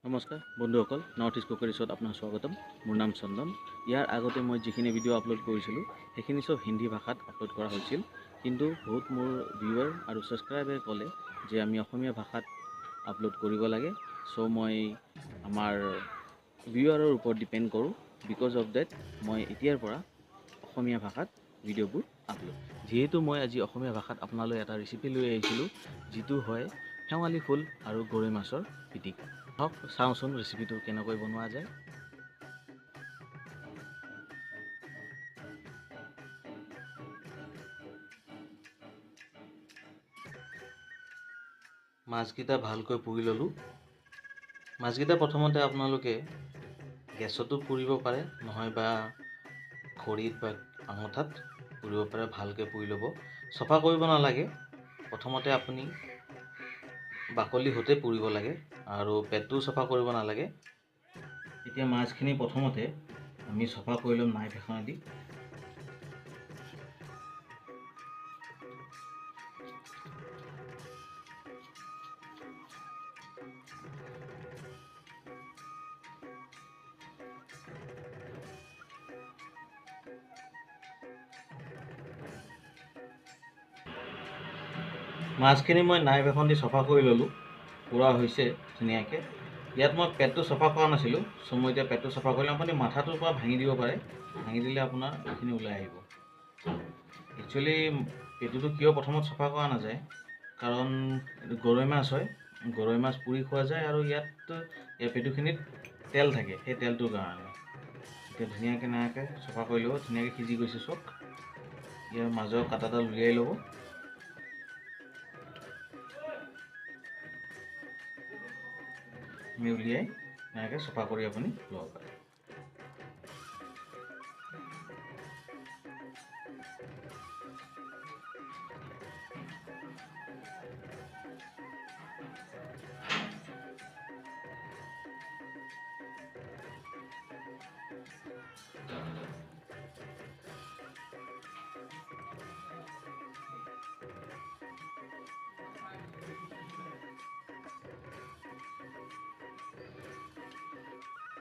নমস্কাৰ বন্ধুসকল, north east কুকাৰীছত আপোনাৰ স্বাগতম। মোৰ নাম চন্দন। ইয়াৰ আগতে মই যিখিনি ভিডিঅ' আপলোড কৰিছিলোঁ সেইখিনি চব হিন্দী ভাষাত আপলোড কৰা হৈছিল, কিন্তু বহুত মোৰ ভিউৱাৰ আৰু ছাবস্ক্ৰাইবাৰে ক'লে যে আমি অসমীয়া ভাষাত আপলোড কৰিব লাগে। চ' মই আমাৰ ভিউৱাৰৰ ওপৰত ডিপেণ্ড কৰোঁ। বিকজ অফ ডেট মই এতিয়াৰ পৰা অসমীয়া ভাষাত ভিডিঅ'বোৰ আপলোড। যিহেতু মই আজি অসমীয়া ভাষাত আপোনালৈ এটা ৰেচিপি লৈ আহিছিলোঁ, যিটো হয় শেৱালি ফুল আৰু গৰৈ মাছৰ পিটিকা। হওক চাওঁচোন ৰেচিপিটো কেনেকৈ বনোৱা যায়। মাছকেইটা ভালকৈ পুৰি ল'লোঁ। মাছকেইটা প্ৰথমতে আপোনালোকে গেছতো পুৰিব পাৰে, নহয় বা খৰিত বা আঙঠাত পুৰিব পাৰে। ভালকৈ পুৰি ল'ব, চফা কৰিব নালাগে। প্ৰথমতে আপুনি বাকলি সৈতে পুৰিব লাগে আৰু পেটটো চফা কৰিব নালাগে। এতিয়া মাছখিনি প্ৰথমতে আমি চফা কৰি ল'ম নাইফ এখনেদি। মাছখিনি মই নাইফ এখন দি চফা কৰি ল'লোঁ, পুৰা হৈছে ধুনীয়াকৈ। ইয়াত মই পেটটো চফা কৰা নাছিলোঁ, চ' মই এতিয়া পেটটো চফা কৰিলোঁ। আপুনি মাথাটোৰ পৰা ভাঙি দিব পাৰে, ভাঙি দিলে আপোনাৰ এইখিনি ওলাই আহিব। একচুৱেলি পেটুটো কিয় প্ৰথমত চফা কৰা নাযায়, কাৰণ এইটো গৰৈ মাছ হয়, গৰৈ মাছ পুৰি খোৱা যায় আৰু ইয়াৰ পেটুখিনিত তেল থাকে, সেই তেলটোৰ কাৰণে। এতিয়া ধুনীয়াকৈ নায়াকৈ চফা কৰি ল'ব। ধুনীয়াকৈ সিজি গৈছে চব। ইয়াৰ মাজৰ কাটাডাল উলিয়াই ল'ব। আমি উলিয়াই এনেকৈ চফা কৰি আপুনি ল'ব পাৰে।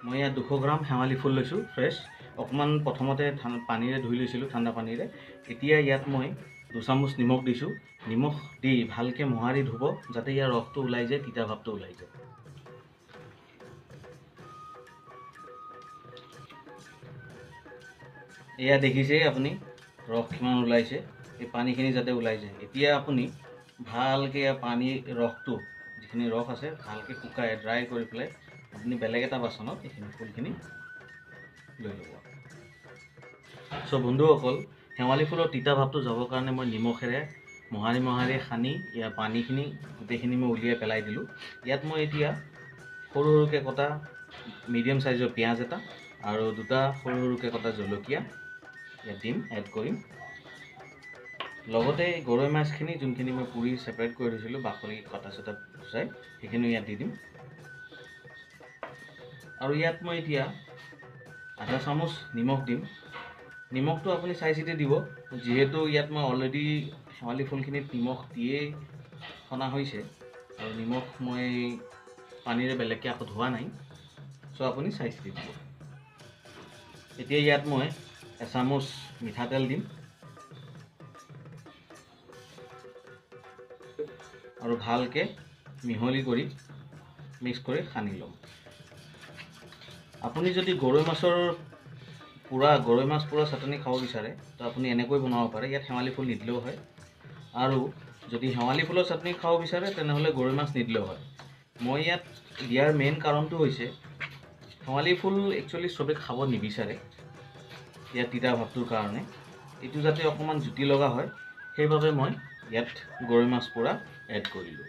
মই ইয়াত 200 গ্ৰাম শেৱালি ফুল লৈছোঁ ফ্ৰেছ। অকণমান প্ৰথমতে পানীৰে ধুই লৈছিলোঁ, ঠাণ্ডা পানীৰে। এতিয়া ইয়াত মই 2 চামুচ নিমখ দিছোঁ। নিমখ দি ভালকৈ মোহাৰি ধুব, যাতে ইয়াৰ ৰসটো ওলাই যায়, তিতা ভাৱটো ওলাই যায়। এয়া দেখিছেই আপুনি ৰস কিমান ওলাইছে। এই পানীখিনি যাতে ওলাই যায়। এতিয়া আপুনি ভালকৈ পানীৰ ৰসটো, যিখিনি ৰস আছে, ভালকৈ শুকাই ড্ৰাই কৰি পেলাই আপুনি বেলেগ এটা বাচনত এইখিনি ফুলখিনি লৈ ল'ব। চ' বন্ধুসকল, শেৱালি ফুলৰ তিতা ভাৱটো যাবৰ কাৰণে মই নিমখেৰে মোহাৰি সানি ইয়াৰ পানীখিনি গোটেইখিনি মই উলিয়াই পেলাই দিলোঁ। ইয়াত মই এতিয়া সৰু সৰুকৈ কটা মিডিয়াম চাইজৰ পিঁয়াজ এটা আৰু 2টা সৰু সৰুকৈ কটা জলকীয়া ইয়াত দিম, এড কৰিম। লগতে গৰৈ মাছখিনি যোনখিনি মই পুৰি ছেপাৰেট কৰি থৈছিলোঁ, বাকলি কটা চটা গুচাই, সেইখিনি ইয়াত দি দিম। আৰু ইয়াত মই এতিয়া আধা চামুচ নিমখ দিম। নিমখটো আপুনি চাই চিতি দিব, যিহেতু ইয়াত মই অলৰেডি শেৱালি ফুলখিনিত নিমখ দিয়েই সনা হৈছে আৰু নিমখ মই পানীৰে বেলেগকৈ আকৌ ধোৱা নাই, চ' আপুনি চাই চিতি দিব। এতিয়া ইয়াত মই এচামুচ মিঠাতেল দিম আৰু ভালকৈ মিহলি কৰি মিক্স কৰি সানি ল'ম। আপুনি যদি গৰৈ মাছ পুৰা চাটনি খাব বিচাৰে, তো আপুনি এনেকৈ বনাব পাৰে। ইয়াত শেৱালি ফুল নিদিলেও হয়। আৰু যদি শেৱালি ফুলৰ চাটনি খাব বিচাৰে, তেনেহ'লে গৰৈ মাছ নিদিলেও হয়। মই ইয়াত দিয়াৰ মেইন কাৰণটো হৈছে, শেৱালি ফুল একচুৱেলি চবেই খাব নিবিচাৰে ইয়াৰ তিতা ভাৱটোৰ কাৰণে। এইটো যাতে অকণমান জুতি লগা হয়, সেইবাবে মই ইয়াত গৰৈ মাছ পুৰা এড কৰিলোঁ।